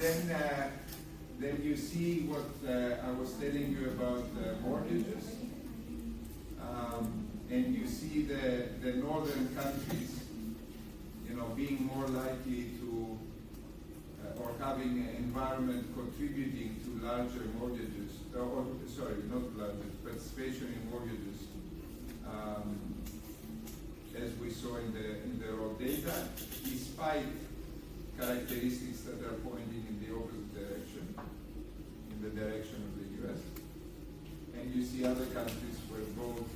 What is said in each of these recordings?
then you see what I was telling you about mortgages, and you see the northern countries, being more likely to, or having an environment contributing to larger mortgages, sorry, not larger, participation in mortgages, as we saw in the raw data, despite characteristics that are pointing in the opposite direction, in the direction of the US. And you see other countries where both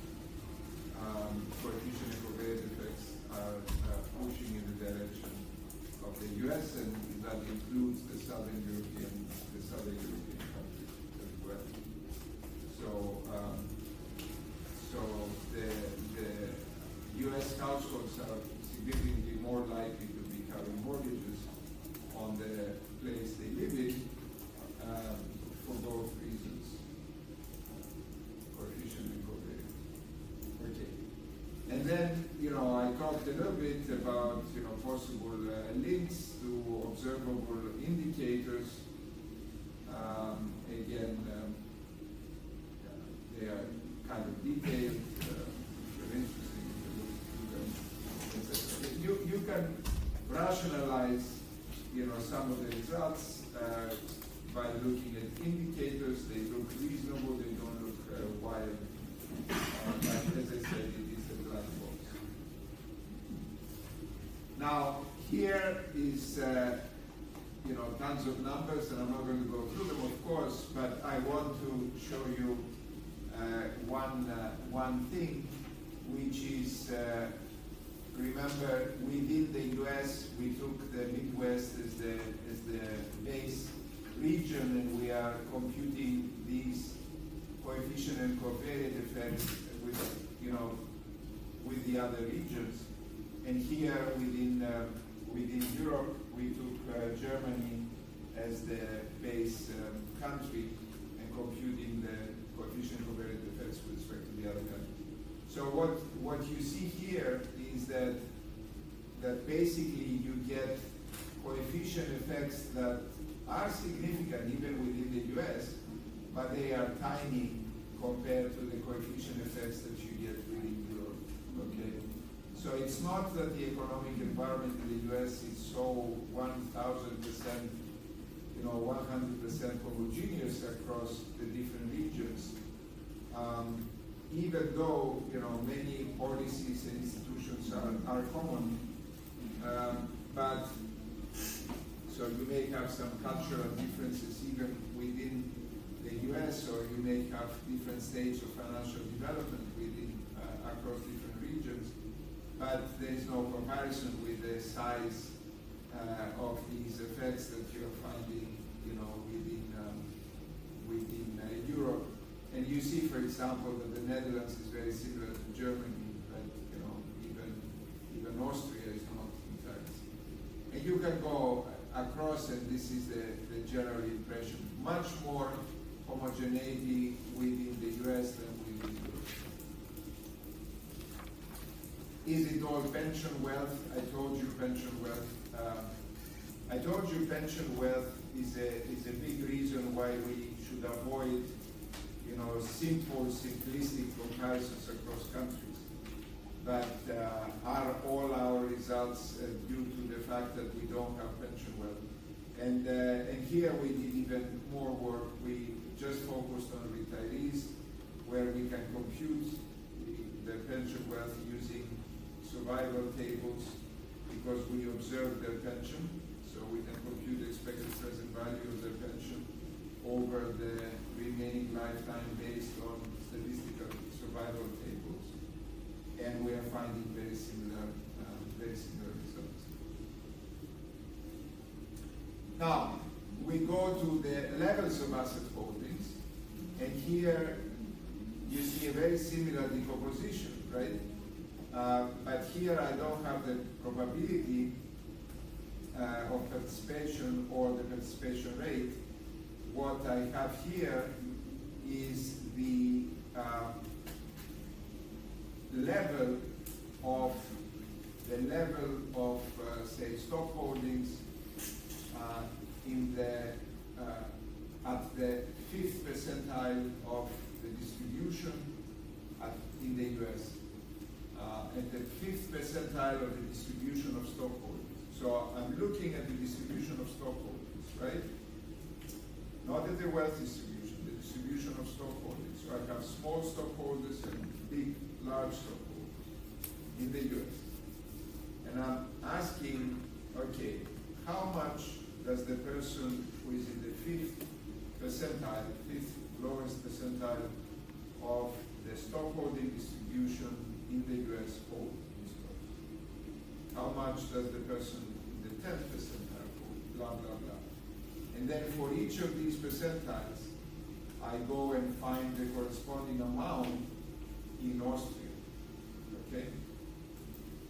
coefficient and covariate effects are pushing in the direction of the US, and that includes the Southern European countries as well. So the US households are significantly more likely to be having mortgages on the place they live in for both reasons, coefficient and covariate. Okay. And then, I talked a little bit about, possible links to observable indicators. Again, they are kind of detailed. If you're interested, you can look through them. You can rationalize, some of the results by looking at indicators. They look reasonable. They don't look wild. But as I said, it is a black box. Now, here is tons of numbers, and I'm not going to go through them, of course, but I want to show you one thing, which is, remember, within the US, we took the Midwest as the base region, and we are computing these coefficient and covariate effects with the other regions. And here within Europe, we took Germany as the base country and computing the coefficient covariate effects with respect to the other countries. So what you see here is that basically you get coefficient effects that are significant even within the US, but they are tiny compared to the coefficient effects that you get within Europe. Okay, so it's not that the economic environment in the US is so 1,000%, 100% homogeneous across the different regions. Even though many policies and institutions are common, but so you may have some cultural differences even within the US, or you may have different stages of financial development across different regions, but there is no comparison with the size of these effects that you're finding within Europe. And you see, for example, that the Netherlands is very similar to Germany, but even Austria is not, in fact. And you can go across, and this is the general impression, much more homogeneity within the US than within Europe. Is it all pension wealth? I told you pension wealth. I told you pension wealth is a big reason why we should avoid simple, simplistic comparisons across countries. But are all our results due to the fact that we don't have pension wealth? And here we did even more work. We just focused on retirees, where we can compute the pension wealth using survival tables, because we observe their pension, so we can compute the expected present value of their pension over the remaining lifetime based on statistical survival tables, and we are finding very similar results. Now, we go to the levels of asset holdings, and here you see a very similar decomposition, right? But here I don't have the probability of participation or the participation rate. What I have here is the level of say stock holdings in the at the 5th percentile of the distribution in the US, at the 5th percentile of the distribution of stockholders. So I'm looking at the distribution of stockholders, right? Not at the wealth distribution, the distribution of stockholders. So I have small stockholders and big, large stockholders in the US. And I'm asking, okay, how much does the person who is in the 5th percentile, 5th lowest percentile of the stockholding distribution in the US hold in stocks? How much does the person in the 10th percentile hold? Blah, blah, blah. And then for each of these percentiles, I go and find the corresponding amount in Austria, okay?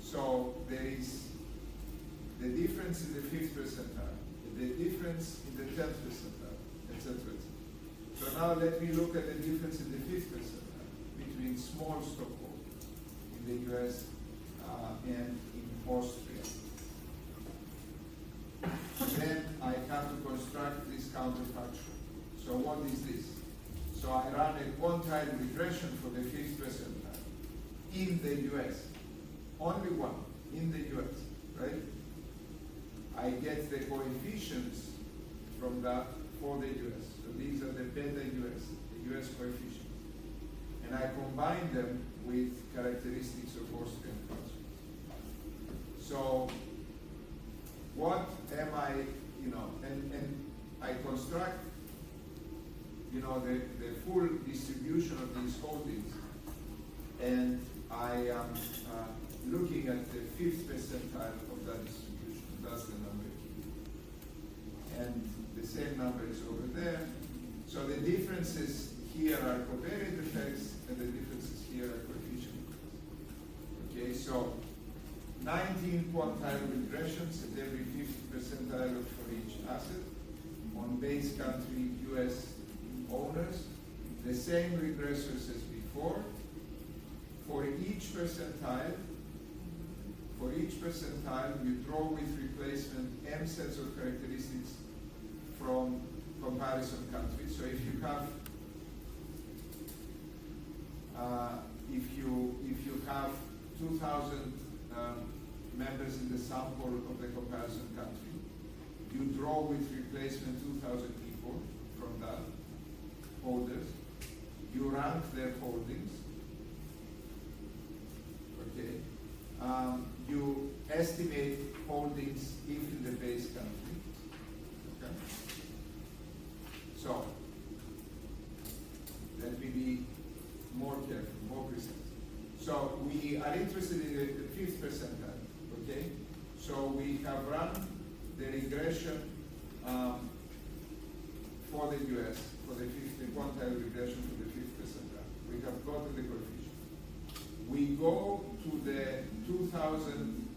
So there is the difference in the 5th percentile, the difference in the 10th percentile, etc. So now let me look at the difference in the 5th percentile between small stockholders in the US and in Austria. Then I have to construct this counterfactual. So what is this? So I run a quantile regression for the 5th percentile in the US. Only one in the US, right? I get the coefficients from that for the US. So these are the beta US, the US coefficients. And I combine them with characteristics of Austrian function. So what am I, and I construct, the full distribution of these holdings, and I am looking at the 5th percentile of that distribution. That's the number here. And the same number is over there. So the differences here are covariant effects, and the differences here are coefficient effects. Okay, so 19 quantile regressions at every 5th percentile for each asset on base country US owners, the same regressors as before. For each percentile, you draw with replacement M sets of characteristics from comparison countries. So if you have if you have 2,000 members in the sample of the comparison country, you draw with replacement 2,000 people from that, holders. You rank their holdings. Okay. You estimate holdings if in the base country. Okay. So let me be more careful, more precise. So we are interested in the 5th percentile. Okay. So we have run the regression for the US, for the 5th quantile regression for the 5th percentile. We have gotten the coefficient. We go to the 2,000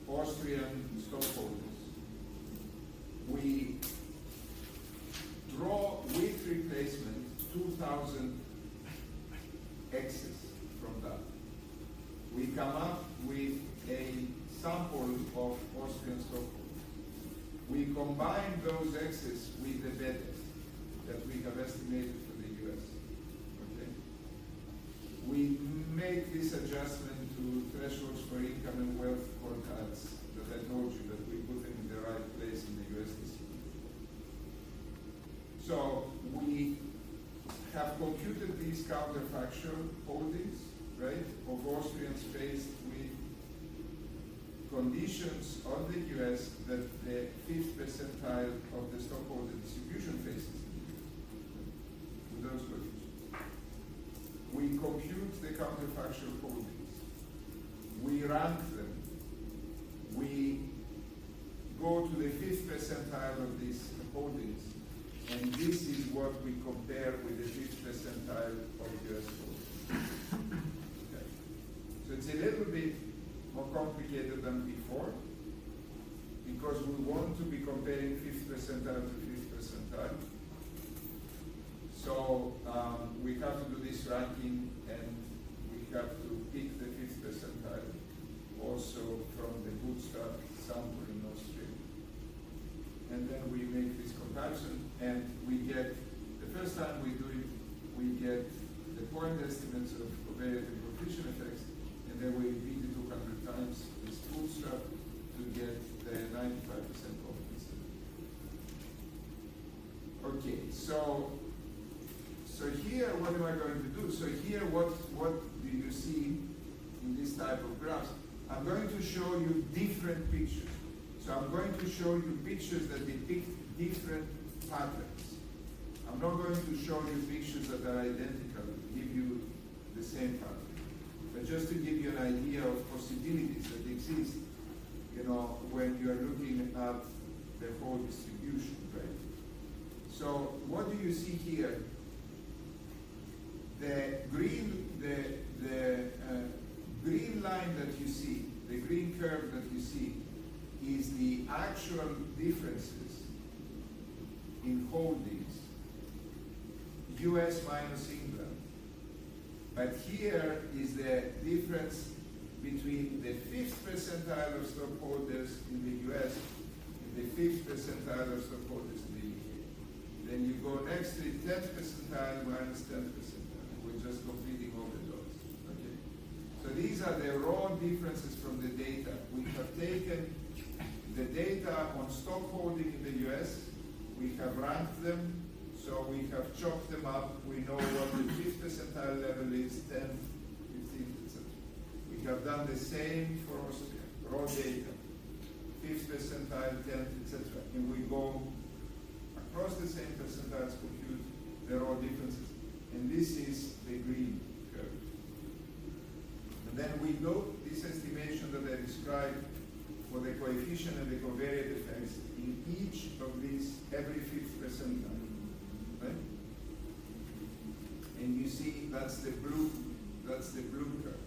Austrian stockholders. We draw with replacement 2,000 X's from that. We come up with a sample of Austrian stockholders. We combine those X's with the betas that we have estimated for the US. Okay? We make this adjustment to thresholds for income and wealth quartiles that I told you that we put them in the right place in the US distribution. So we have computed these counterfactual holdings, right, of Austrians faced with conditions of the US that the 5th percentile of the stockholder distribution faces with those conditions. We compute the counterfactual holdings. We rank them. We go to the 5th percentile of these holdings, and this is what we compare with the 5th percentile of US holdings. Okay. So it's a little bit more complicated than before, because we want to be comparing 5th percentile to 5th percentile. So we have to do this ranking, and we have to pick the 5th percentile also from the bootstrap sample in Austria. And then we make and we get, the first time we do it, we get the point estimates of covariate and coefficient effects, and then we repeat it 200 times this bootstrap to get the 95% confidence. Okay, so here, what am I going to do? So here, what do you see in this type of graphs? I'm going to show you different pictures. So I'm going to show you pictures that depict different patterns. I'm not going to show you pictures that are identical, give you the same pattern. But just to give you an idea of possibilities that exist, when you're looking at the whole distribution, right? So what do you see here? The green line that you see, the green curve that you see, is the actual differences in holdings, US minus England. But here is the difference between the 5th percentile of stockholders in the US and the 5th percentile of stockholders in the UK. Then you go next to 10th percentile minus 10th percentile. We're just completing all the dots. Okay? So these are the raw differences from the data. We have taken the data on stock holding in the US, we have ranked them, so we have chopped them up. We know what the 5th percentile level is, 10, 15, etc. We have done the same for Austria, raw data, 5th percentile, 10th, etc. And we go across the same percentiles, compute the raw differences. And this is the green curve. And then we note this estimation that I described for the coefficient and the covariate effects in each of these, every 5th percentile. Right? And you see that's the blue curve.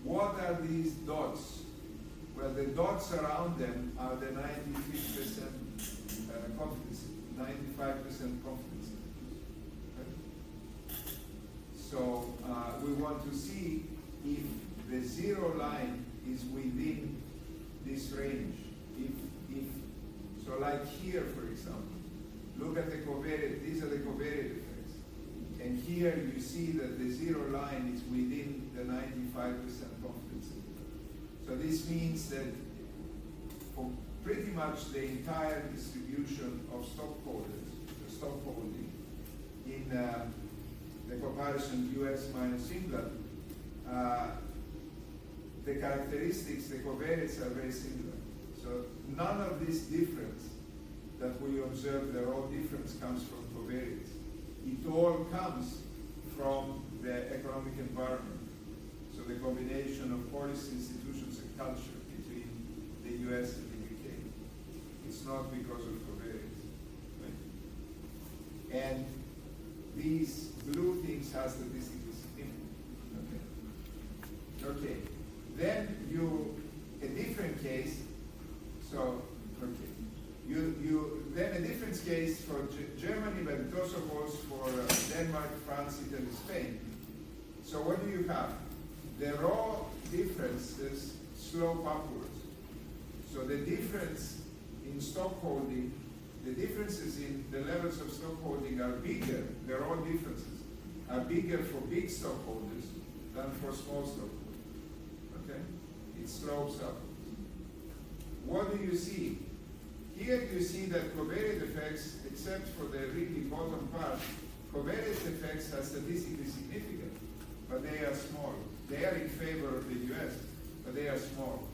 What are these dots? Well, the dots around them are the 95% confidence, 95% confidence. Right? So we want to see if the zero line is within this range. So like here, for example, look at the covariate, these are the covariate effects. And here you see that the zero line is within the 95% confidence interval. So this means that for pretty much the entire distribution of stockholders, the stock holding, in the comparison US minus England, the characteristics, the covariates are very similar. So none of this difference that we observe, the raw difference, comes from covariates. It all comes from the economic environment. So the combination of policy, institutions, and culture between the US and the UK. It's not because of covariates. Right? And these blue things have statistical significance. Okay. Then a different case, so, then a different case for Germany, but it also goes for Denmark, France, Italy, Spain. So what do you have? The raw differences slope upwards. So the difference in stock holding, the differences in the levels of stock holding are bigger, the raw differences are bigger for big stockholders than for small stockholders. Okay? It slopes up. What do you see? Here you see that covariate effects, except for the really bottom part, covariate effects are statistically significant, but they are small. They are in favor of the US, but they are small.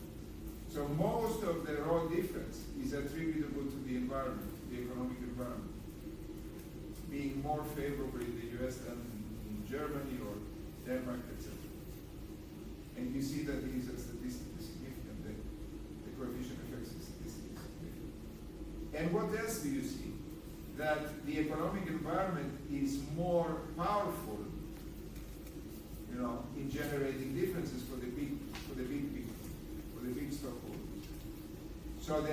So most of the raw difference is attributable to the environment, the economic environment, being more favorable in the US than in Germany or Denmark, etc. And you see that these are statistically significant. The coefficient effects is statistically significant. And what else do you see? That the economic environment is more powerful, in generating differences for the big people, for the big stockholders. So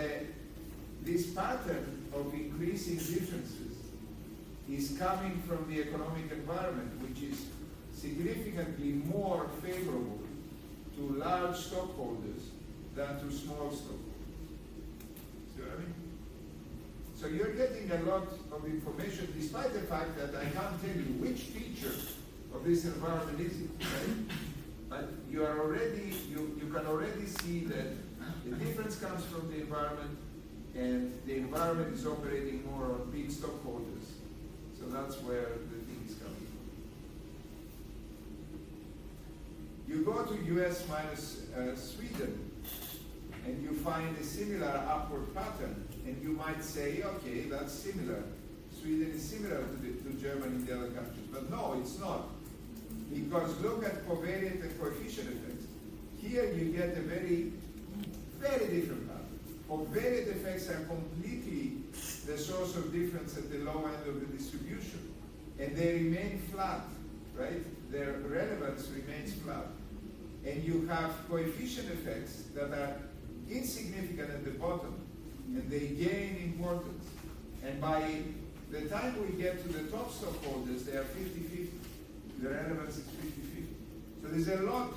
this pattern of increasing differences is coming from the economic environment, which is significantly more favorable to large stockholders than to small stockholders. See what I mean? So you're getting a lot of information, despite the fact that I can't tell you which feature of this environment is it, right? But you can already see that the difference comes from the environment, and the environment is operating more on big stockholders. So that's where the thing is coming from. You go to US minus Sweden, and you find a similar upward pattern, and you might say, okay, that's similar. Sweden is similar to Germany and the other countries. But no, it's not. Because look at covariant and coefficient effects. Here you get a very, very different pattern. Covariant effects are completely the source of difference at the low end of the distribution. And they remain flat, right? Their relevance remains flat. And you have coefficient effects that are insignificant at the bottom, and they gain importance. And by the time we get to the top stockholders, they are 50-50. The relevance is 50-50. So there's a lot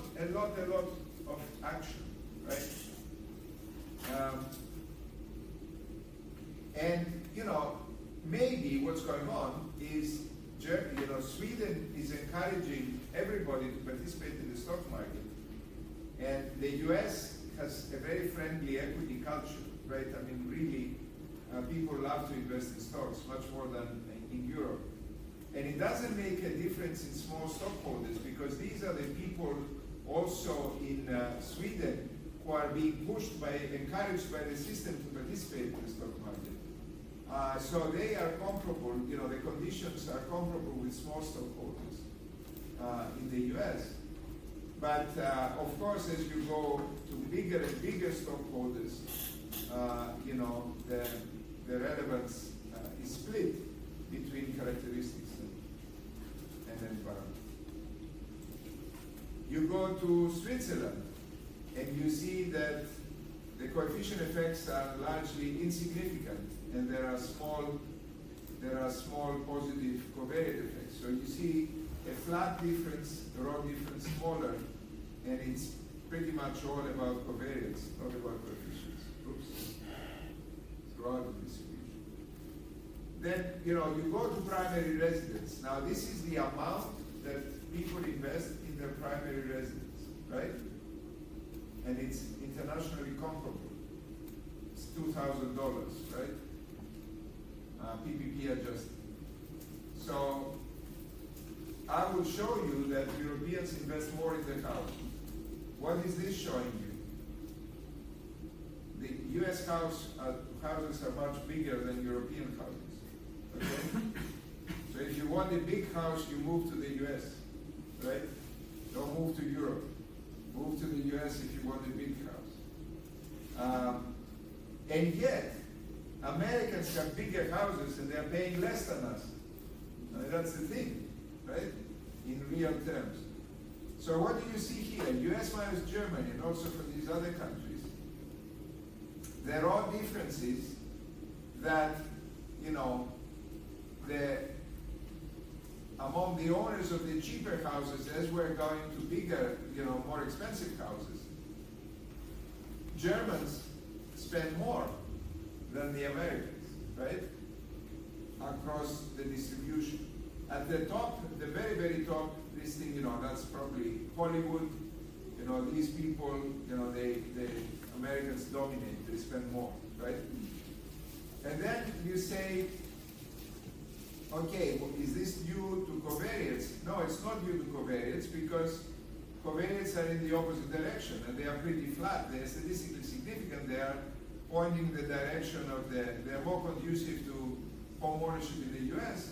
of action, right? And maybe what's going on is, Sweden is encouraging everybody to participate in the stock market, and the US has a very friendly equity culture, right? I mean, really, people love to invest in stocks much more than in Europe. And it doesn't make a difference in small stockholders, because these are the people also in Sweden who are being encouraged by the system to participate in the stock market. So they are comparable, the conditions are comparable with small stockholders in the US. But of course, as you go to bigger and bigger stockholders, the relevance is split between characteristics and environment. You go to Switzerland, and you see that the coefficient effects are largely insignificant, and there are small positive covariant effects. So you see a flat difference, a raw difference smaller, and it's pretty much all about covariance, not about coefficients. Oops. Throughout the distribution. Then, you go to primary residence. Now, this is the amount that people invest in their primary residence, right? And it's internationally comparable. It's $2,000, right? PPP adjusted. So, I will show you that Europeans invest more in their house. What is this showing you? The US houses are much bigger than European houses. Okay? So if you want a big house, you move to the US, right? Don't move to Europe. Move to the US if you want a big house. And yet, Americans have bigger houses and they're paying less than us. I mean, that's the thing, right? In real terms. So what do you see here? US minus Germany, and also for these other countries. There are differences that, among the owners of the cheaper houses, as we're going to bigger, more expensive houses, Germans spend more than the Americans, right? Across the distribution. At the top, the very, very top, this thing, that's probably Hollywood. These people, the Americans dominate, they spend more, right? And then you say, okay, well, is this due to covariance? No, it's not due to covariance, because covariance are in the opposite direction, and they are pretty flat. They are statistically significant. They are pointing the direction of they're more conducive to home ownership in the US,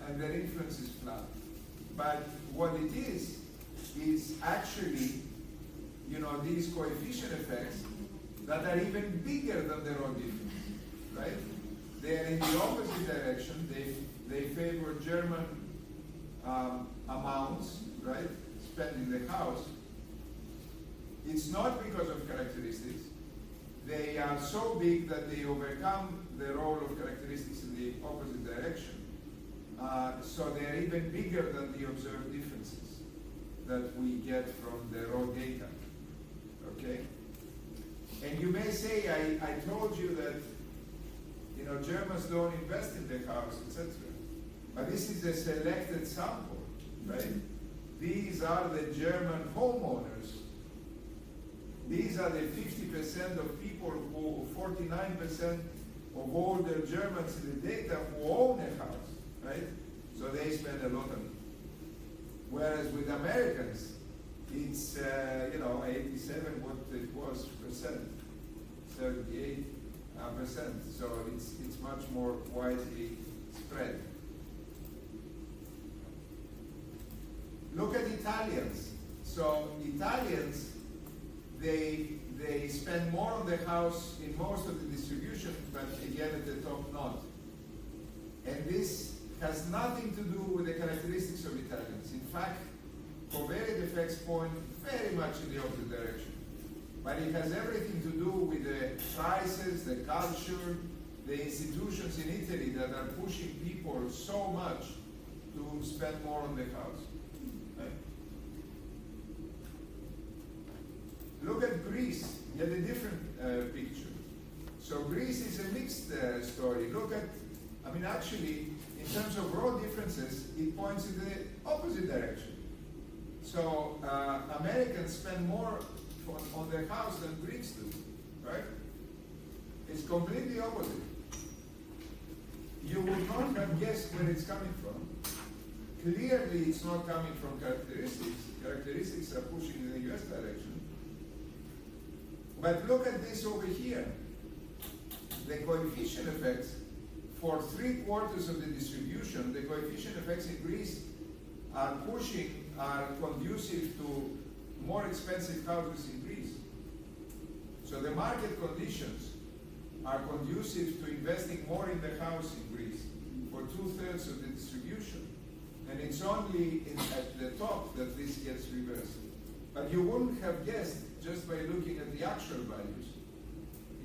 and their influence is flat. But what it is actually, these coefficient effects that are even bigger than the raw difference, right? They are in the opposite direction. They favor German amounts, right? Spent in the house. It's not because of characteristics. They are so big that they overcome the role of characteristics in the opposite direction. So they are even bigger than the observed differences that we get from the raw data. Okay? And you may say, I told you that You know, Germans don't invest in their house, etc. But this is a selected sample, right? These are the German homeowners. These are the 50% of people who, 49% of all the Germans in the data who own a house, right? So they spend a lot on it. Whereas with Americans, it's, 87 what it was percent, 78%. So it's much more widely spread. Look at Italians. So Italians, they spend more on the house in most of the distribution, but again at the top not. And this has nothing to do with the characteristics of Italians. In fact, covariate effects point very much in the opposite direction. But it has everything to do with the prices, the culture, the institutions in Italy that are pushing people so much to spend more on the house. Right? Look at Greece, get a different picture. So Greece is a mixed story. Look at, actually, in terms of raw differences, it points in the opposite direction. So Americans spend more on their house than Greeks do, right? It's completely opposite. You would not have guessed where it's coming from. Clearly, it's not coming from characteristics. Characteristics are pushing in the US direction. But look at this over here. The coefficient effects for 3/4 of the distribution, the coefficient effects in Greece are conducive to more expensive houses in Greece. So the market conditions are conducive to investing more in the house in Greece for 2/3 of the distribution. And it's only at the top that this gets reversed. But you wouldn't have guessed just by looking at the actual values,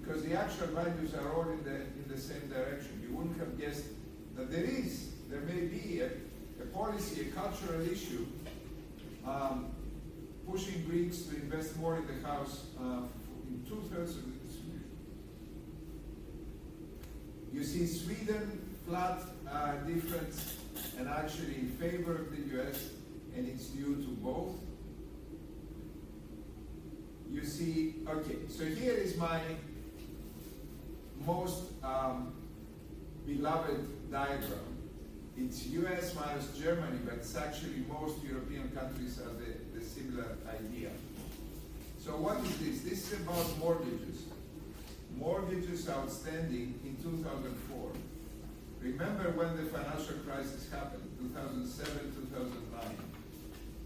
because the actual values are all in the same direction. You wouldn't have guessed that there may be a policy, a cultural issue, pushing Greeks to invest more in the house in 2/3 of the distribution. You see Sweden, flat difference, and actually in favor of the US, and it's due to both. You see, okay, so here is my most beloved diagram. It's US minus Germany, but it's actually most European countries have the similar idea. So what is this? This is about mortgages. Mortgages outstanding in 2004. Remember when the financial crisis happened, 2007, 2009.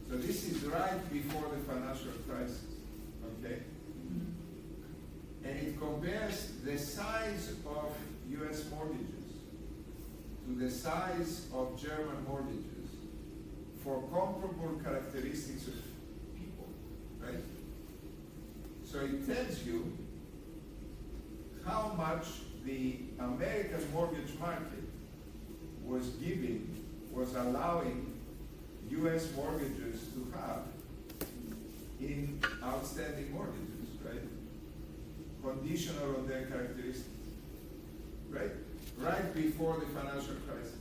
So this is right before the financial crisis, okay? And it compares the size of US mortgages to the size of German mortgages for comparable characteristics of people, right? So it tells you how much the American mortgage market was allowing US mortgages to have in outstanding mortgages, right? Conditional on their characteristics, right? Right before the financial crisis.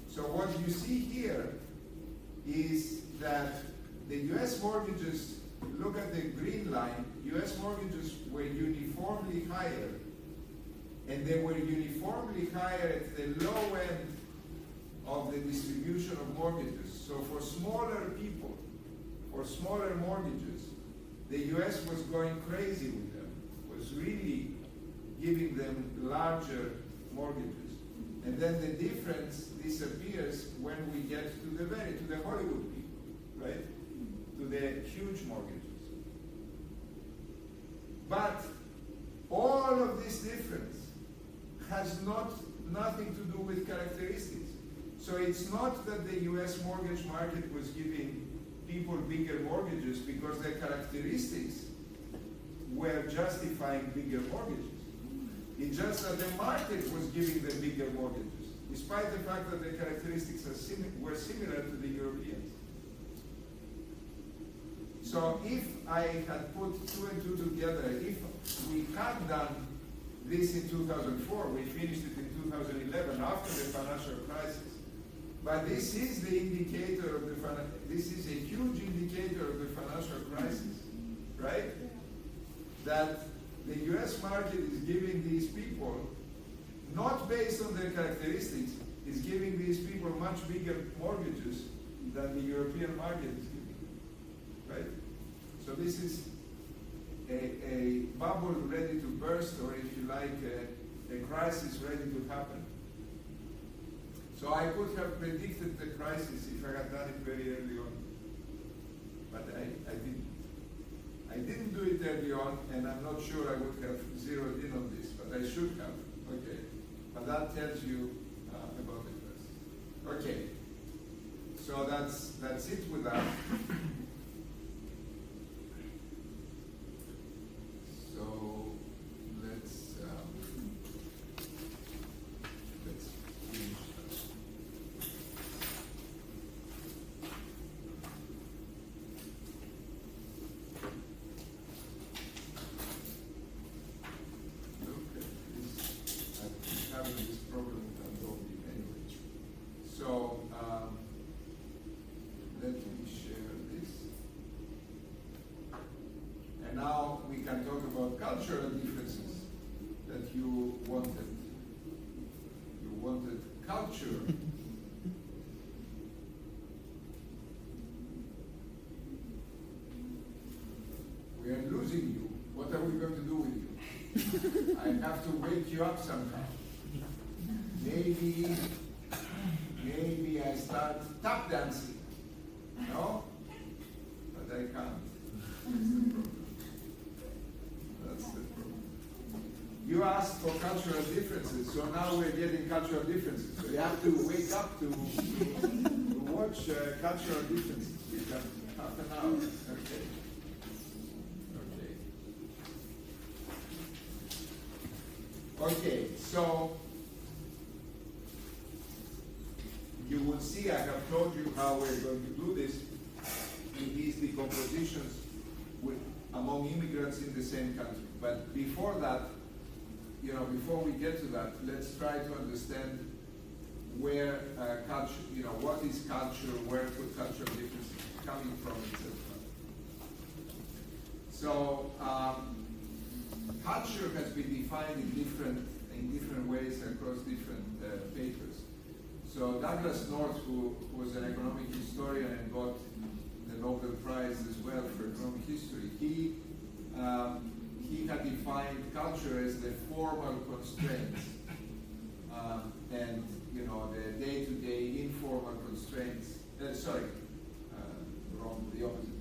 So what you see here is that the US mortgages, look at the green line, US mortgages were uniformly higher, and they were uniformly higher at the low end of the distribution of mortgages. So for smaller people, for smaller mortgages, the US was going crazy with them, was really giving them larger mortgages. And then the difference disappears when we get to the Hollywood people, right? To the huge mortgages. But all of this difference has nothing to do with characteristics. So it's not that the US mortgage market was giving people bigger mortgages because their characteristics were justifying bigger mortgages. It's just that the market was giving them bigger mortgages, despite the fact that the characteristics were similar to the Europeans. So if I had put 2 and 2 together, if we had done this in 2004. We finished it in 2011 after the financial crisis. But this is the indicator of this is a huge indicator of the financial crisis, right? That the US market is giving these people, not based on their characteristics, is giving these people much bigger mortgages than the European market is giving, right? So this is a bubble ready to burst, or if you like, a crisis ready to happen. So I could have predicted the crisis if I had done it very early on, but I didn't. I didn't do it early on, and I'm not sure I would have zeroed in on this, but I should have. Okay, but that tells you about the crisis. Okay, so that's it with that. So let's finish that. Look at this. I've been having this problem with Adobe anyway. So let me share this. And now we can talk about cultural differences that you wanted. You wanted culture. We are losing you. What are we going to do with you? I have to wake you up somehow. Maybe I start tap dancing. No? But I can't. That's the problem. You asked for cultural differences, so now we're getting cultural differences. So you have to wake up to watch cultural differences. We have half an hour. Okay. Okay, so you will see I have told you how we're going to do this in these decompositions among immigrants in the same country. But before that, before we get to that, let's try to understand where culture, what is culture, where could cultural differences coming from, etc. So culture has been defined in different ways across different papers. So Douglas North, who was an economic historian and got the Nobel Prize as well for economic history, he had defined culture as the formal constraints and the day-to-day informal constraints. Wrong, the opposite.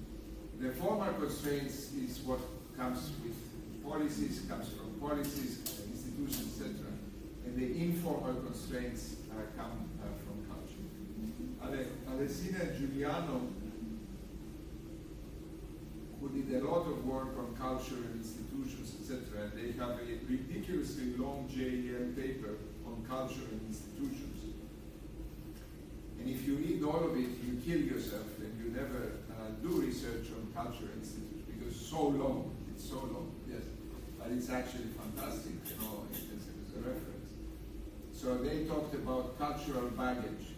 The formal constraints is what comes with policies, comes from policies, institutions, etc. And the informal constraints come from culture. Alessina and Giuliano, who did a lot of work on culture and institutions, etc., and they have a ridiculously long JEL paper on culture and institutions. And if you read all of it, you kill yourself and you never do research on culture and institutions because it's so long. It's so long, yes. But it's actually fantastic, as a reference. So they talked about cultural baggage.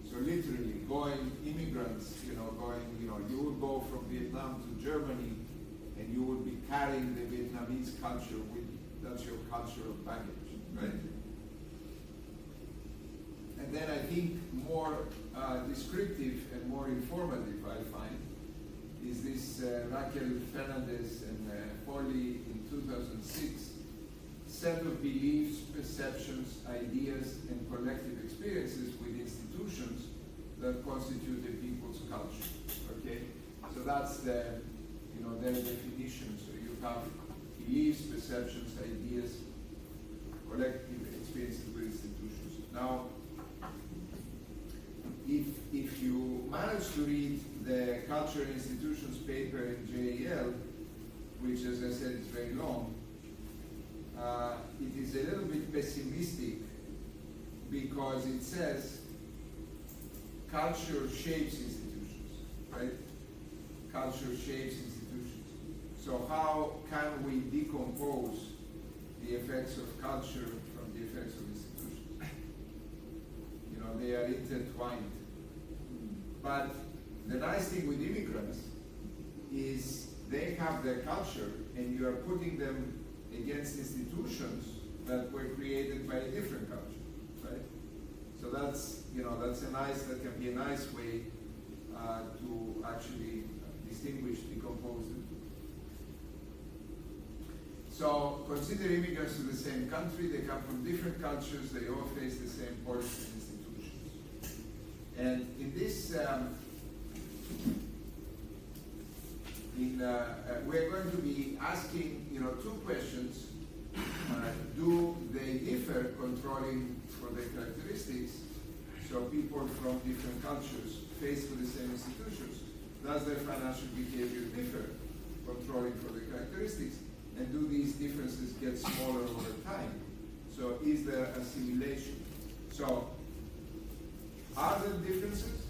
So literally, immigrants, you would go from Vietnam to Germany and you would be carrying the Vietnamese culture with you. That's your cultural baggage, right? And then I think more descriptive and more informative, I find, is this Raquel Fernandez and Foley in 2006 set of beliefs, perceptions, ideas, and collective experiences with institutions that constitute a people's culture. Okay, so that's their definition. So you have beliefs, perceptions, ideas, collective experiences with institutions. Now, if you manage to read the Culture and Institutions paper in JEL, which, as I said, is very long, it is a little bit pessimistic because it says culture shapes institutions, right? Culture shapes institutions. So how can we decompose the effects of culture from the effects of institutions. You know, they are intertwined. But the nice thing with immigrants is they have their culture, and you are putting them against institutions that were created by a different culture, right? So that's, you know, that can be a nice way to actually distinguish, decompose them. So consider immigrants to the same country, they come from different cultures, they all face the same policies and institutions. And in this, we're going to be asking, you know, two questions. Do they differ controlling for their characteristics? So people from different cultures faced with the same institutions, does their financial behavior differ controlling for their characteristics? And do these differences get smaller over time? So is there assimilation? So are there differences,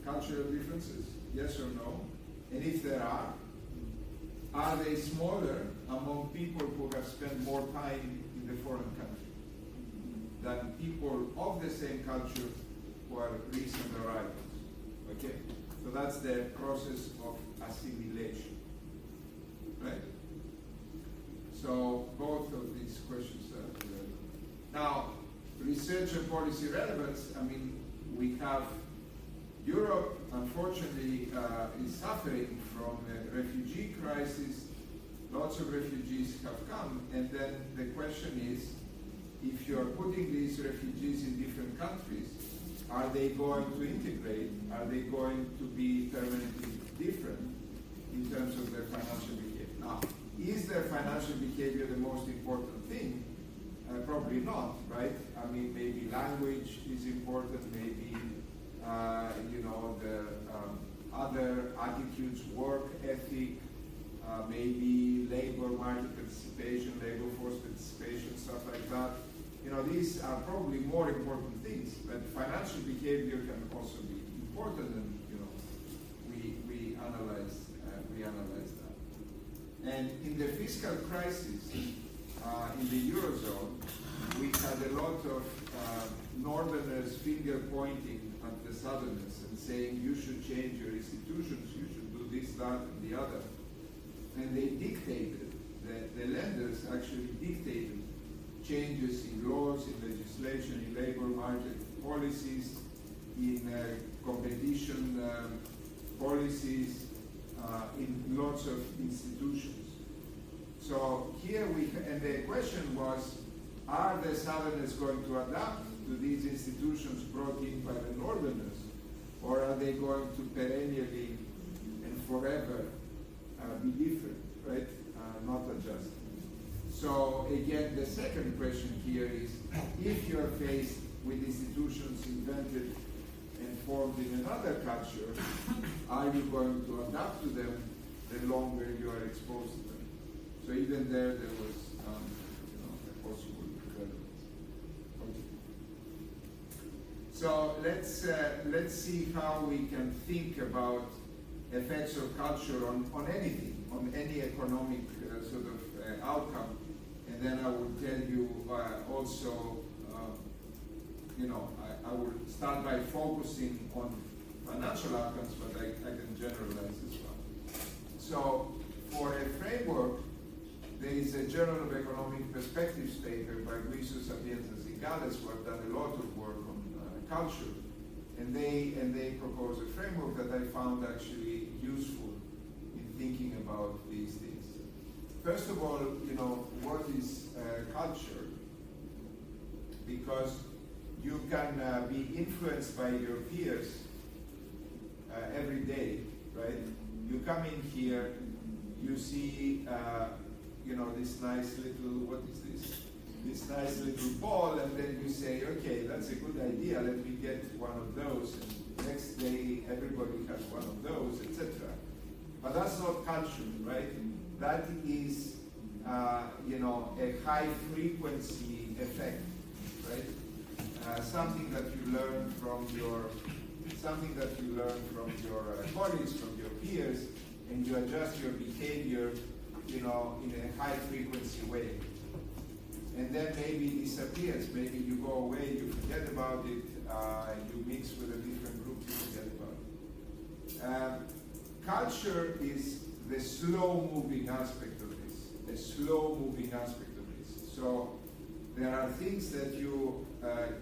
cultural differences, yes or no? And if there are they smaller among people who have spent more time in the foreign country than people of the same culture who are recent arrivals? Okay? So that's the process of assimilation, right? So both of these questions are relevant. Now, research and policy relevance, I mean, we have Europe, unfortunately, is suffering from a refugee crisis. Lots of refugees have come, and then the question is, if you're putting these refugees in different countries, are they going to integrate? Are they going to be permanently different in terms of their financial behavior? Now, is their financial behavior the most important thing? Probably not, right? I mean, maybe language is important, maybe you know, the other attitudes, work ethic, maybe labor market participation, labor force participation, stuff like that. You know, these are probably more important things, but financial behavior can also be important, and you know, we analyze that. And in the fiscal crisis in the Eurozone, we had a lot of Northerners finger pointing at the Southerners and saying, you should change your institutions, you should do this, that, and the other. And they dictated, the lenders actually dictated changes in laws, in legislation, in labor market policies, in competition policies, in lots of institutions. So here and the question was, are the Southerners going to adapt to these institutions brought in by the Northerners, or are they going to perennially and forever be different, right? Not adjust. So again, the second question here is, if you're faced with institutions invented and formed in another culture, are you going to adapt to them the longer you are exposed to them? So even there was you know, a possible relevance. Okay. So let's see how we can think about effects of culture on anything, on any economic sort of outcome. And then I will tell you also, you know, I will start by focusing on financial outcomes, but I can generalize as well. So for a framework, there is a Journal of Economic Perspectives paper by Guiso, Sapienza, Zingales, who have done a lot of work on culture. And they propose a framework that I found actually useful in thinking about these things. First of all, you know, what is culture? Because you can be influenced by your peers every day, right? You come in here, you see, you know, this nice little, what is this? This nice little ball, and then you say, okay, that's a good idea, let me get one of those. And next day, everybody has one of those, etc. But that's not culture, right? That is, you know, a high frequency effect, right? Something that you learn from your colleagues, from your peers, and you adjust your behavior, you know, in a high frequency way. and then maybe it disappears. Maybe you go away, you forget about it, you mix with a different group, you forget about it. Culture is the slow-moving aspect of this, the slow-moving aspect of this. So there are things that you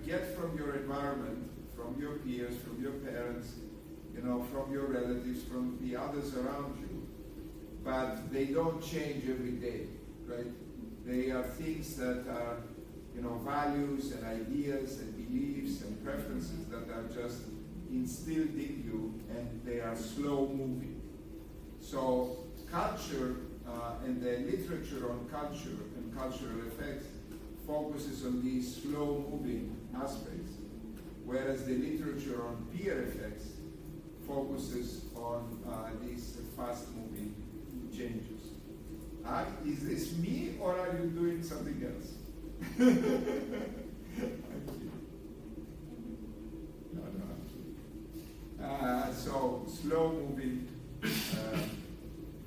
get from your environment, from your peers, from your parents, you know, from your relatives, from the others around you, but they don't change every day, right? They are things that are, you know, values and ideas and beliefs and preferences that are just instilled in you, and they are slow moving. So culture and the literature on culture and cultural effects focuses on these slow moving aspects, whereas the literature on peer effects focuses on these fast moving changes. Is this me, or are you doing something else? No, I'm kidding. So slow moving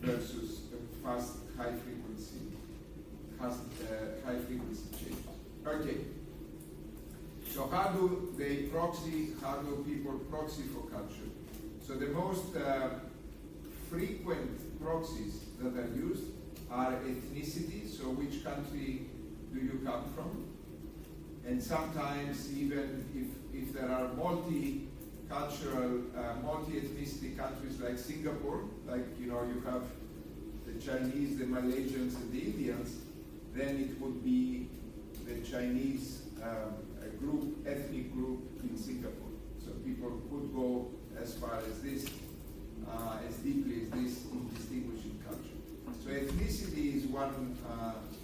versus fast high frequency change. Okay. So how do people proxy for culture? So the most frequent proxies that are used are ethnicity, so which country do you come from? And sometimes even if there are multicultural, multi-ethnicity countries like Singapore, like, you know, you have the Chinese, the Malaysians, and the Indians, then it would be the Chinese ethnic group in Singapore. So people could go as far as this, as deeply as this in distinguishing culture. So ethnicity is one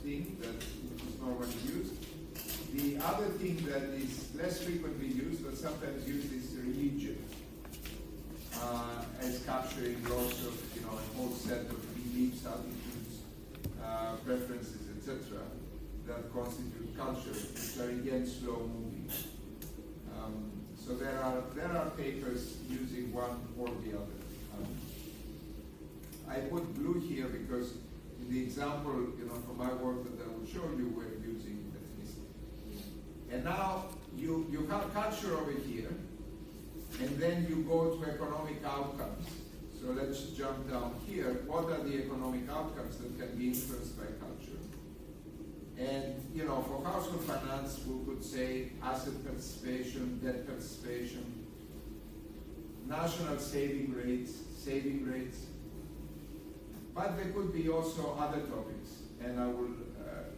thing that is normally used. The other thing that is less frequently used, but sometimes used, is religion, as capturing lots of, you know, a whole set of beliefs, attitudes, preferences, etc., that constitute culture, which are again slow moving. So there are papers using one or the other. I put blue here because in the example, you know, from my work that I will show you, we're using ethnicity. And now you have culture over here, and then you go to economic outcomes. So let's jump down here. What are the economic outcomes that can be influenced by culture? And, you know, for household finance, we could say asset participation, debt participation, national saving rates, but there could be also other topics, and I will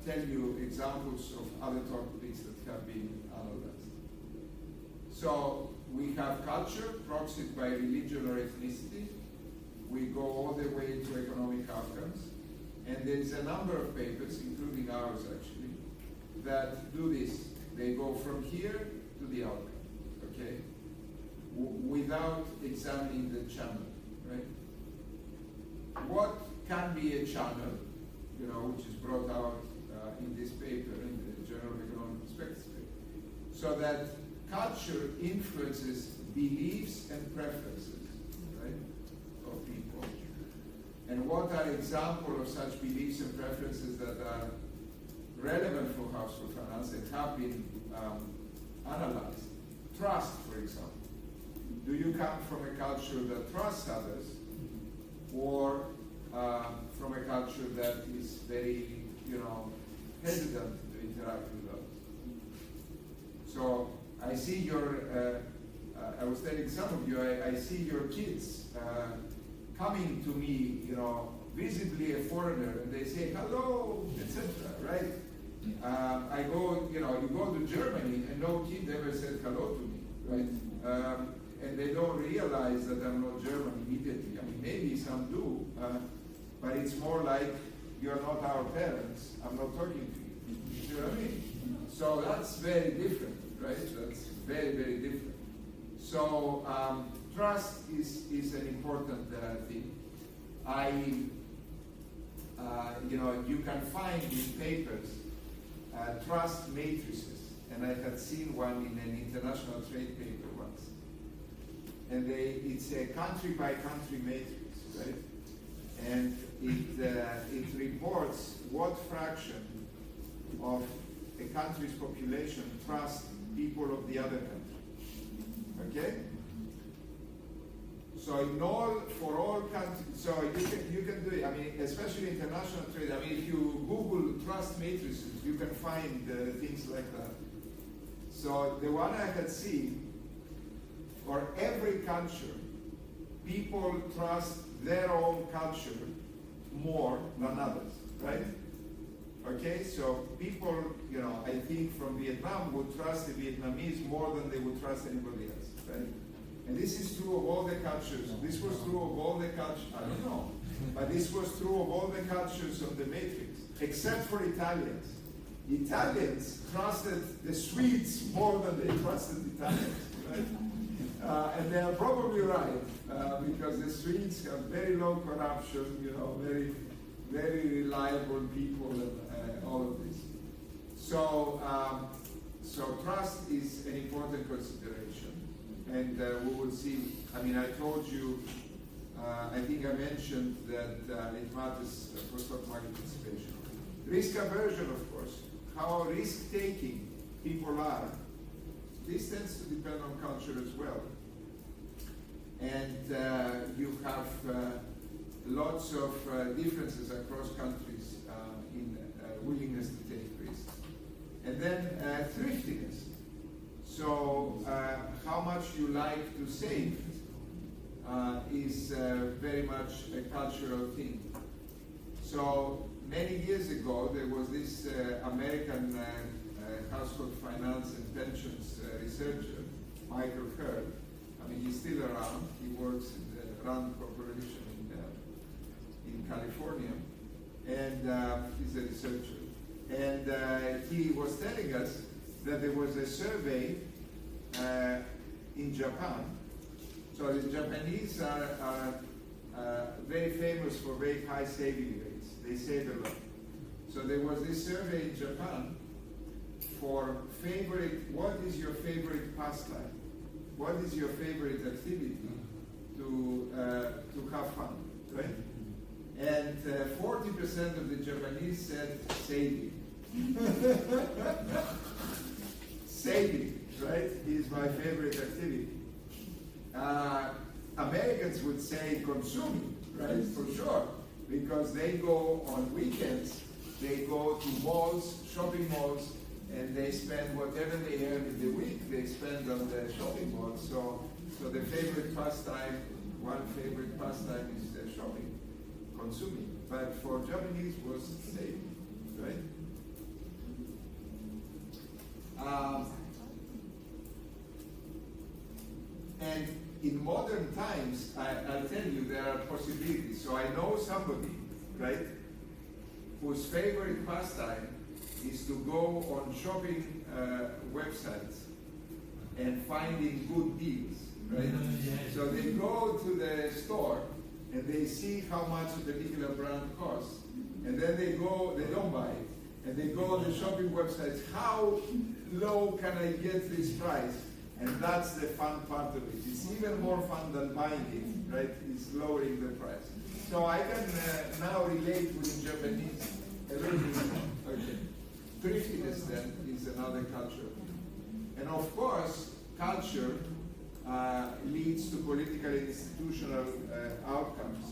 tell you examples of other topics that have been analyzed. So we have culture proxied by religion or ethnicity. We go all the way to economic outcomes, and there's a number of papers, including ours actually, that do this. They go from here to the outcome, okay? Without examining the channel, right? What can be a channel, you know, which is brought out in this paper, in the Journal of Economic Perspectives paper, so that culture influences beliefs and preferences, right, of people. And what are examples of such beliefs and preferences that are relevant for household finance and have been analyzed? Trust, for example. Do you come from a culture that trusts others, or from a culture that is very, you know, hesitant to interact with others? So I see I was telling some of you, I see your kids coming to me, you know, visibly a foreigner, and they say hello, etc., right? I go, you know, you go to Germany and no kid ever said hello to me, right? And they don't realize that I'm not German immediately. I mean, maybe some do, but it's more like, you're not our parents, I'm not talking to you. You know what I mean? So that's very different, right? That's very, very different. So trust is an important thing. You know, you can find in papers trust matrices, and I had seen one in an international trade paper once. And it's a country-by-country matrix, right? And it reports what fraction of a country's population trust people of the other country. Okay? So for all countries, so you can do it. I mean, especially international trade. I mean, if you Google trust matrices, you can find things like that. So the one I had seen, for every culture, people trust their own culture more than others, right? Okay, so people, I think from Vietnam would trust the Vietnamese more than they would trust anybody else, right? And this is true of all the cultures. This was true of all the cultures. I don't know. But this was true of all the cultures of the Matrix, except for Italians. Italians trusted the Swedes more than they trusted Italians, right? And they are probably right, because the Swedes have very low corruption, very, very reliable people, and all of this. So, so trust is an important consideration. And we will see. I mean, I told you, I think I mentioned that it matters for stock market participation. Risk aversion, of course, how risk-taking people are. This tends to depend on culture as well. And you have lots of differences across countries in willingness to take risks. And then thriftiness. So how much you like to save is very much a cultural thing. So many years ago, there was this American household finance and pensions researcher, Michael Hurd. I mean, he's still around. He works in the Rand Corporation in California, and he's a researcher. And he was telling us that there was a survey in Japan. So the Japanese are very famous for very high saving rates. They save a lot. So there was this survey in Japan for what is your favorite pastime? What is your favorite activity to have fun, right? And 40% of the Japanese said saving. Saving, right, is my favorite activity. Americans would say consuming, right, for sure, because they go on weekends, they go to malls, shopping malls, and they spend whatever they earn in the week, they spend on the shopping malls. So the favorite pastime, one favorite pastime is shopping, consuming. But for Japanese was saving, right? And in modern times, I'll tell you, there are possibilities. So I know somebody, right, whose favorite pastime is to go on shopping websites and finding good deals, right? So they go to the store and they see how much a particular brand costs, and then they don't buy it, and they go on the shopping websites, how low can I get this price? And that's the fun part of it. It's even more fun than buying it, right? It's lowering the price. So I can now relate with Japanese a little bit more. Okay. Thriftiness then is another culture. And of course, culture leads to political and institutional outcomes.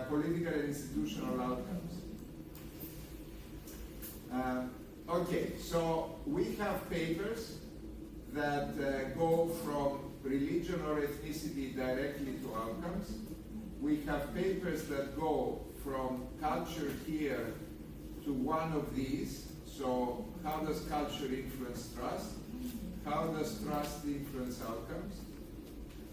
Political and institutional outcomes. Okay, so we have papers that go from religion or ethnicity directly to outcomes. We have papers that go from culture here to one of these. So how does culture influence trust? How does trust influence outcomes?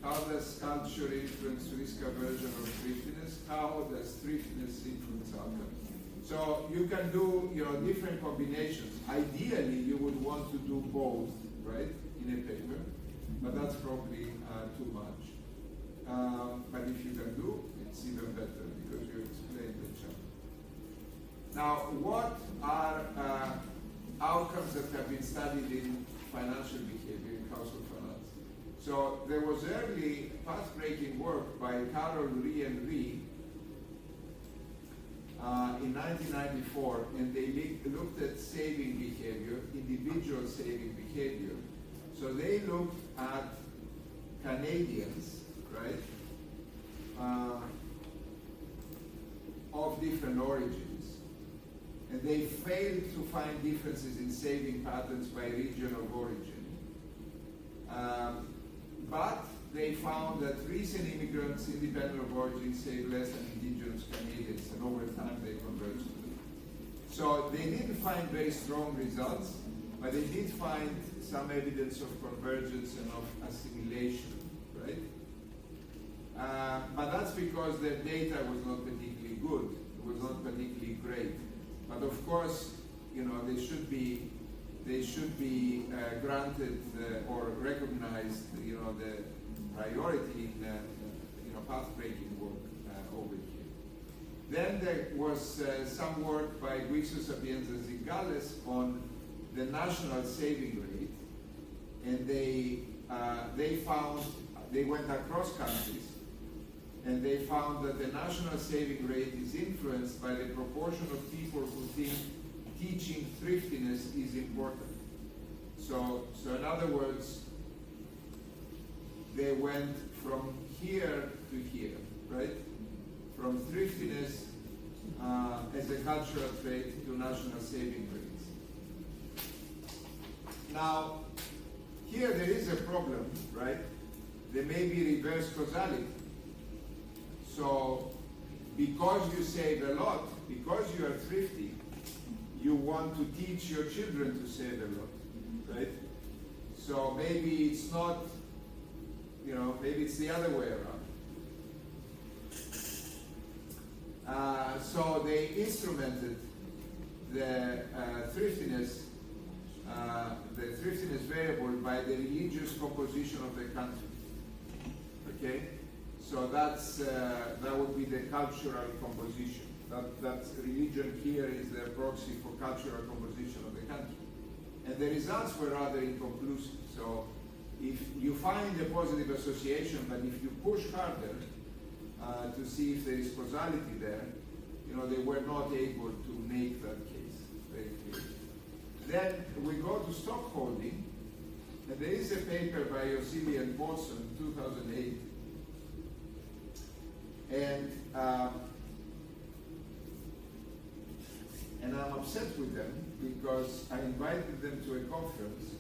How does culture influence risk aversion or thriftiness? How does thriftiness influence outcomes? So you can do different combinations. Ideally, you would want to do both, right, in a paper, but that's probably too much. But if you can do, it's even better because you explain the chapter. Now, what are outcomes that have been studied in financial behavior, in household finance? So there was early path-breaking work by Carol Rie and Rie in 1994, and they looked at saving behavior, individual saving behavior. So they looked at Canadians, right, of different origins, and they failed to find differences in saving patterns by region of origin. But they found that recent immigrants, independent of origin, save less than indigenous Canadians, and over time they converged. So they didn't find very strong results, but they did find some evidence of convergence and of assimilation, right? But that's because their data was not particularly good. It was not particularly great. But of course, you know, they should be granted or recognized, you know, the priority in you know, path-breaking work over here. Then there was some work by Guixo Sapienza Zingales on the national saving rate, and they found, they went across countries, and they found that the national saving rate is influenced by the proportion of people who think teaching thriftiness is important. So in other words, they went from here to here, right? From thriftiness as a cultural trait to national saving rates. Now, here there is a problem, right? There may be reverse causality. So, because you save a lot, because you are thrifty, you want to teach your children to save a lot, right? So maybe it's not, you know, maybe it's the other way around. So they instrumented the thriftiness variable by the religious composition of the country. Okay, so that would be the cultural composition. That religion here is the proxy for cultural composition of the country. And the results were rather inconclusive. So if you find a positive association, but if you push harder to see if there is causality there, you know, they were not able to make that case very clear. Then we go to stockholding, and there is a paper by Osili and Paulson, 2008, and I'm upset with them because I invited them to a conference,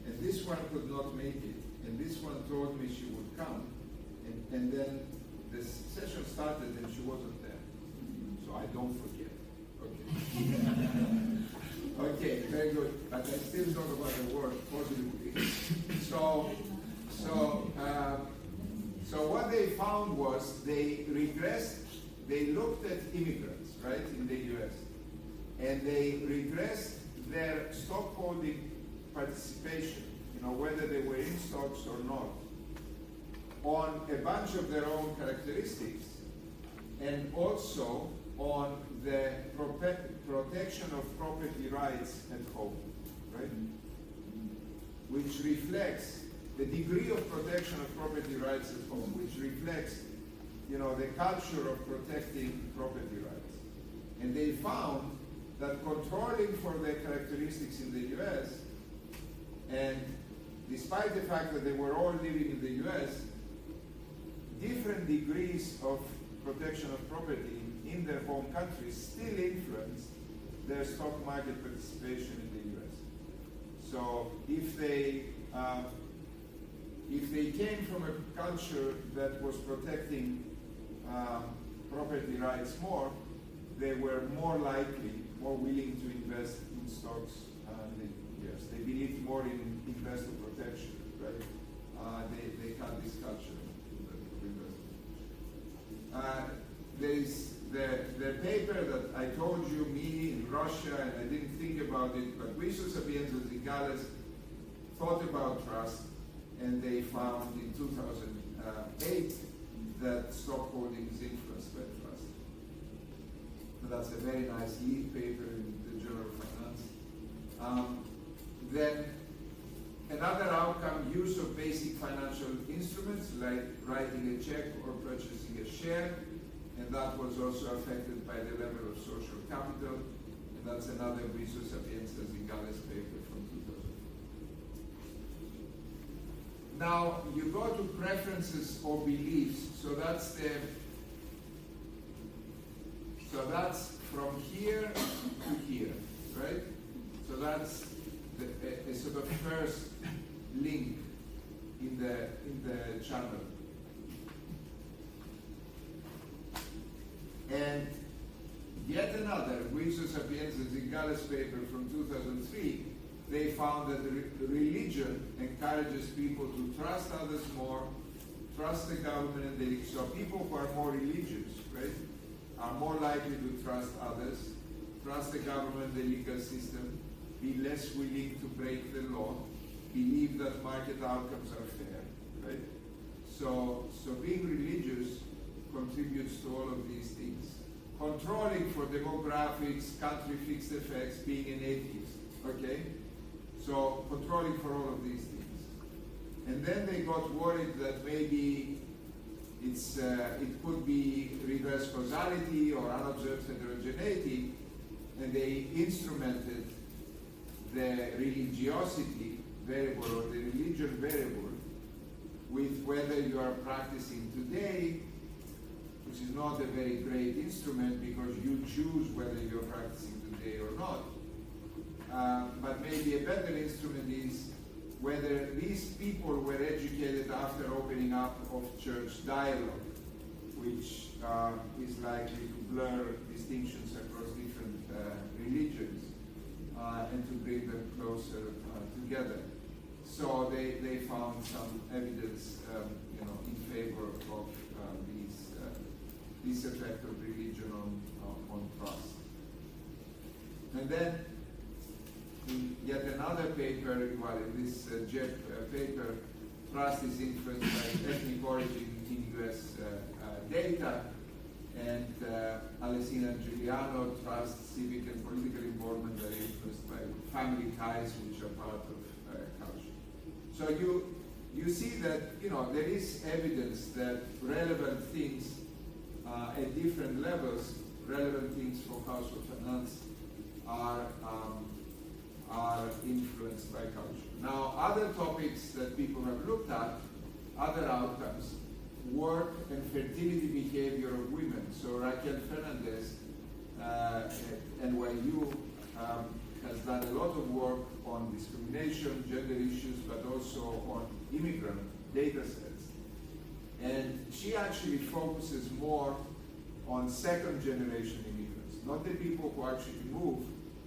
and this one could not make it, and this one told me she would come, and then the session started and she wasn't there. So I don't forget. Okay. Okay, very good. But I still talk about the work positively. So what they found was they regressed. They looked at immigrants, right, in the U.S. and they regressed their stockholding participation, you know, whether they were in stocks or not, on a bunch of their own characteristics, and also on the protection of property rights at home, right? Which reflects the degree of protection of property rights at home, which reflects, you know, the culture of protecting property rights. And they found that controlling for their characteristics in the US, and despite the fact that they were all living in the US, different degrees of protection of property in their home countries still influence their stock market participation in the US. So if they came from a culture that was protecting property rights more, they were more likely, more willing to invest in stocks in the US. They believed more in investor protection, right? They had this culture of investment. There is the paper that I told you, me in Russia, and I didn't think about it, but Guixo Sapienza Zingales thought about trust, and they found in 2008 that stockholding is influenced by trust. And that's a very nice lead paper in the Journal of Finance. Then another outcome, use of basic financial instruments like writing a check or purchasing a share. and that was also affected by the level of social capital, and that's another Viso Sapienza Zingales paper from 2000. Now, you go to preferences or beliefs, so that's from here to here, right? So that's a sort of first link in the channel. And yet another, Viso Sapienza Zingales paper from 2003, they found that religion encourages people to trust others more, trust the government and the elite. So people who are more religious, right, are more likely to trust others, trust the government, the legal system, be less willing to break the law, believe that market outcomes are fair, right? So being religious contributes to all of these things. Controlling for demographics, country fixed effects, being an atheist, okay? So controlling for all of these things. And then they got worried that maybe it could be reverse causality or unobserved heterogeneity, and they instrumented the religiosity variable or the religion variable with whether you are practicing today, which is not a very great instrument because you choose whether you're practicing today or not. But maybe a better instrument is whether these people were educated after opening up of church dialogue, which is likely to blur distinctions across different religions and to bring them closer together. So they found some evidence, in favor of this effect of religion on trust. And then in yet another paper, in this JEP paper, trust is influenced by ethnic origin in US data, and Alessina and Giuliano, trust, civic and political involvement are influenced by family ties, which are part of culture. So you see that there is evidence that relevant things at different levels, relevant things for household finance are influenced by culture. Now, other topics that people have looked at, other outcomes, work and fertility behavior of women. So Raquel Fernandez at NYU has done a lot of work on discrimination, gender issues, but also on immigrant data sets. And she actually focuses more on second generation immigrants, not the people who actually move,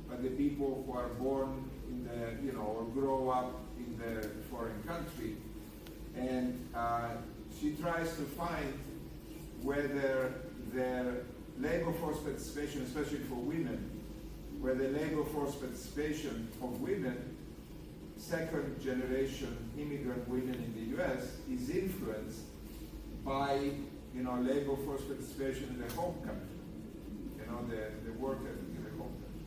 but the people who are born in the, or grow up in the foreign country. And she tries to find whether their labor force participation, especially for women, where the labor force participation of women, second generation immigrant women in the US, is influenced by labor force participation in the home country, the work ethic in the home country.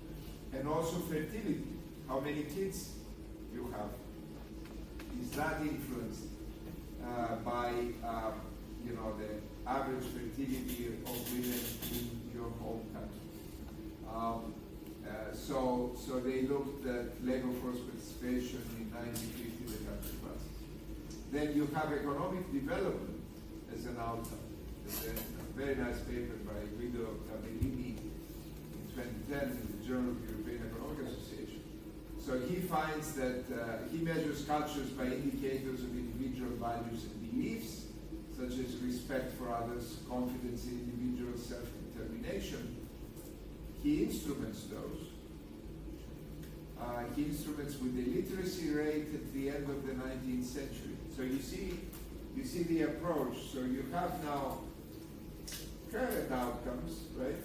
And also fertility, how many kids you have. Is that influenced by the average fertility of women in your home country? So they looked at labor force participation in 1950, the country classes. Then you have economic development as an outcome. There's a very nice paper by Guido Tabellini in 2010 in the Journal of the European Economic Association. So he finds that he measures cultures by indicators of individual values and beliefs, such as respect for others, confidence in individual self-determination. He instruments those. He instruments with the literacy rate at the end of the 19th century. So you see the approach. So you have now current outcomes, right?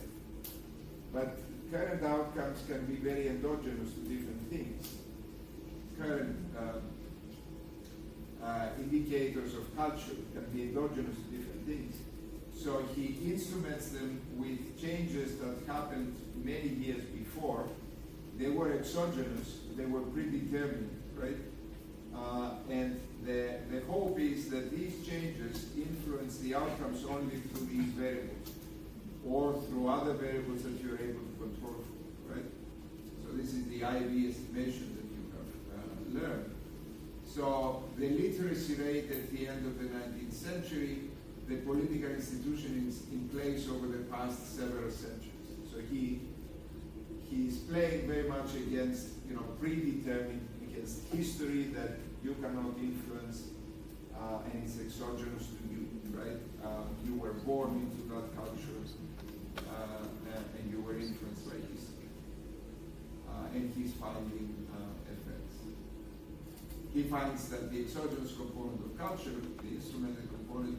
But current outcomes can be very endogenous to different things. Current indicators of culture can be endogenous to different things. So he instruments them with changes that happened many years before. They were exogenous, they were predetermined, right? And the hope is that these changes influence the outcomes only through these variables. or through other variables that you're able to control for, right? So this is the IB estimation that you have learned. So the literacy rate at the end of the 19th century, the political institutions in place over the past several centuries. So he's playing very much against, predetermined, against history that you cannot influence, and it's exogenous to you, right? You were born into that culture, and you were influenced by history. And he's finding effects. He finds that the exogenous component of culture, the instrumental component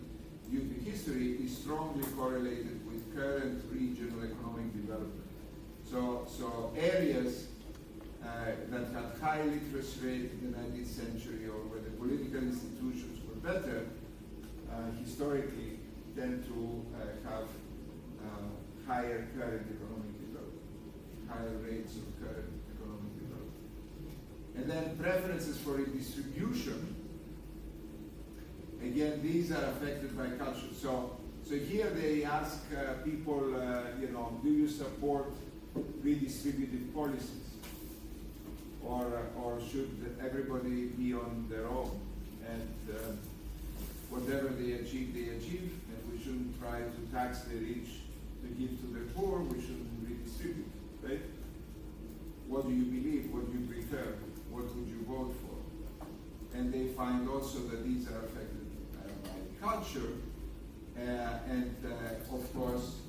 due to history, is strongly correlated with current regional economic development. So areas that had high literacy rate in the 19th century, or where the political institutions were better, historically tend to have higher current economic development, higher rates of current economic development. And then preferences for redistribution, again, these are affected by culture. So here they ask people, do you support redistributive policies? Or should everybody be on their own? And whatever they achieve, and we shouldn't try to tax the rich to give to the poor, we shouldn't redistribute, right? What do you believe? What do you prefer? What would you vote for? And they find also that these are affected by culture, and of course,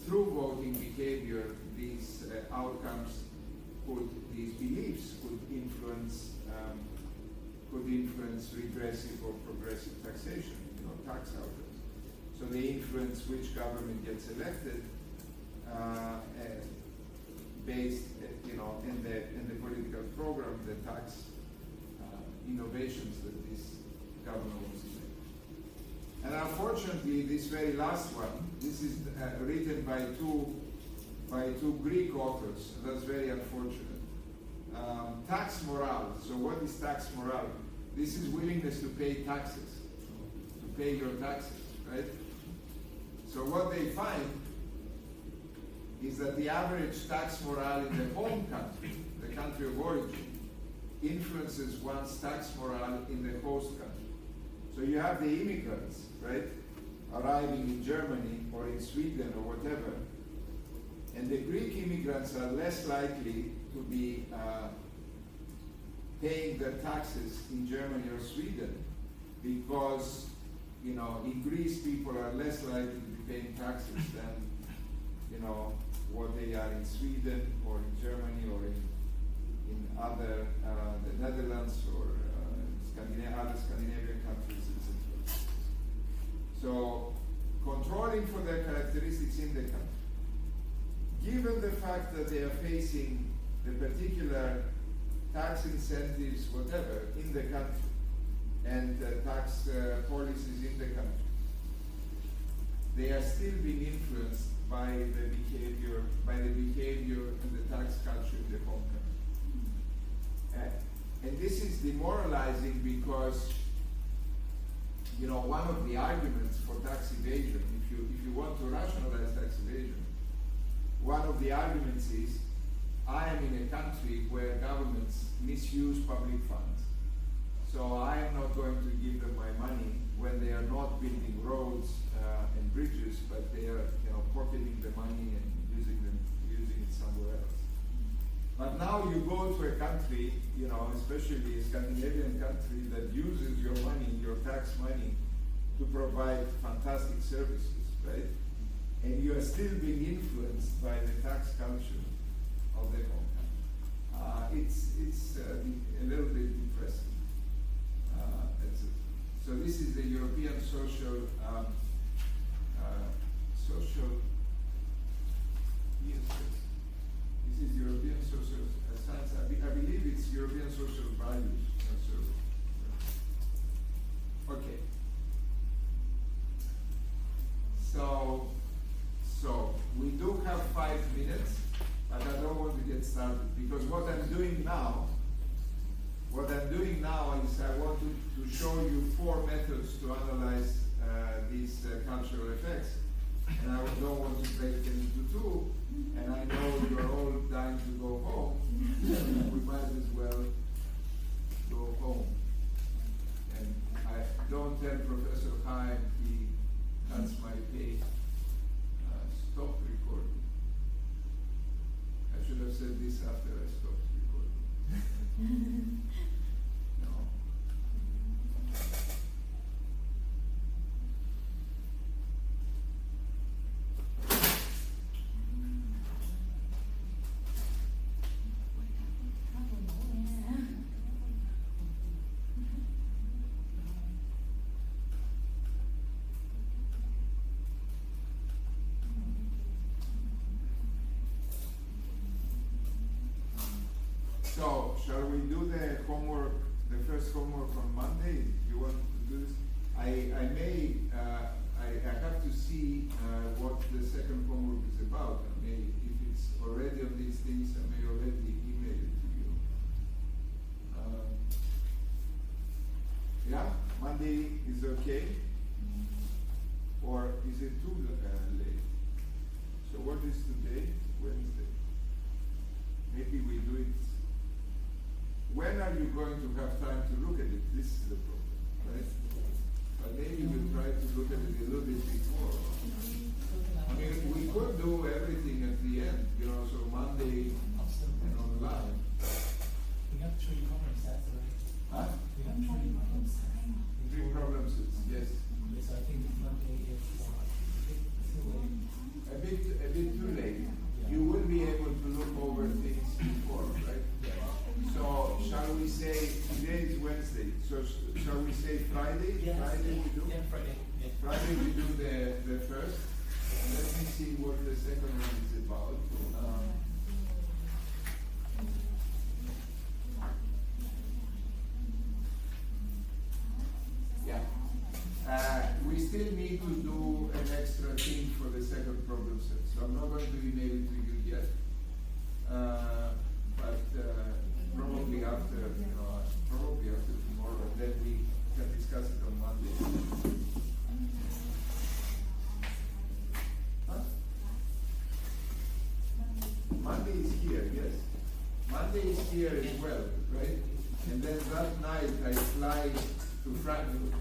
through voting behavior, these outcomes these beliefs could influence regressive or progressive taxation, tax outcomes. So they influence which government gets elected based, in the political program, the tax innovations that this government wants to make. And unfortunately, this very last one, this is written by two Greek authors. That's very unfortunate. Tax morale. So what is tax morale? This is willingness to pay taxes, to pay your taxes, right? So what they find is that the average tax morale in the home country, the country of origin, influences one's tax morale in the host country. So you have the immigrants, right, arriving in Germany or in Sweden or whatever, and the Greek immigrants are less likely to be paying their taxes in Germany or Sweden, because in Greece people are less likely to be paying taxes than what they are in Sweden or in Germany or in other the Netherlands or other Scandinavian countries, etc. So controlling for their characteristics in the country. Given the fact that they are facing the particular tax incentives, whatever, in the country, and tax policies in the country, they are still being influenced by the behavior and the tax culture in the home country. And this is demoralizing because, one of the arguments for tax evasion, if you want to rationalize tax evasion, one of the arguments is, I am in a country where governments misuse public funds. So I am not going to give them my money when they are not building roads and bridges, but they are pocketing the money and using it somewhere else. But now you go to a country, especially a Scandinavian country, that uses your money, your tax money, to provide fantastic services, right? And you are still being influenced by the tax culture of the home country. It's a little bit depressing. So this is the European social This is European social science. I believe it's European social values. Okay. So we do have 5 minutes, but I don't want to get started, because what I'm doing now is I want to show you 4 methods to analyze these cultural effects. and I don't want to break it into two, and I know you're all dying to go home, we might as well go home. And I don't tell Professor Chaim he cuts my pay. Stop recording. I should have said this after I stopped recording. No. So, shall we do the homework, the first homework on Monday? You want to do this? I have to see what the second homework is about. I may, if it's already on these things, I may already email it to you. Yeah, Monday is okay? Or is it too late? So what is today? Wednesday. Maybe we do it. When are you going to have time to look at it? This is the problem, right? But maybe we'll try to look at it a little bit before. I mean, we could do everything at the end, you know, so Monday and online. We have three problem sets, right? Huh? We have three problem sets. Three problem sets, yes. Yes, I think Monday is A bit too late. You will be able to look over things before, right? So, shall we say, today is Wednesday, so shall we say Friday? Yes. Friday we do? Yeah, Friday. Yeah. Friday we do the first. Let me see what the second one is about. Yeah. We still need to do an extra thing for the second problem set, so I'm not going to email it to you yet. But probably after, probably after tomorrow, and then we can discuss it on Monday. Huh? Monday is here, yes. Monday is here as well, right? And then that night I fly to Frankfurt.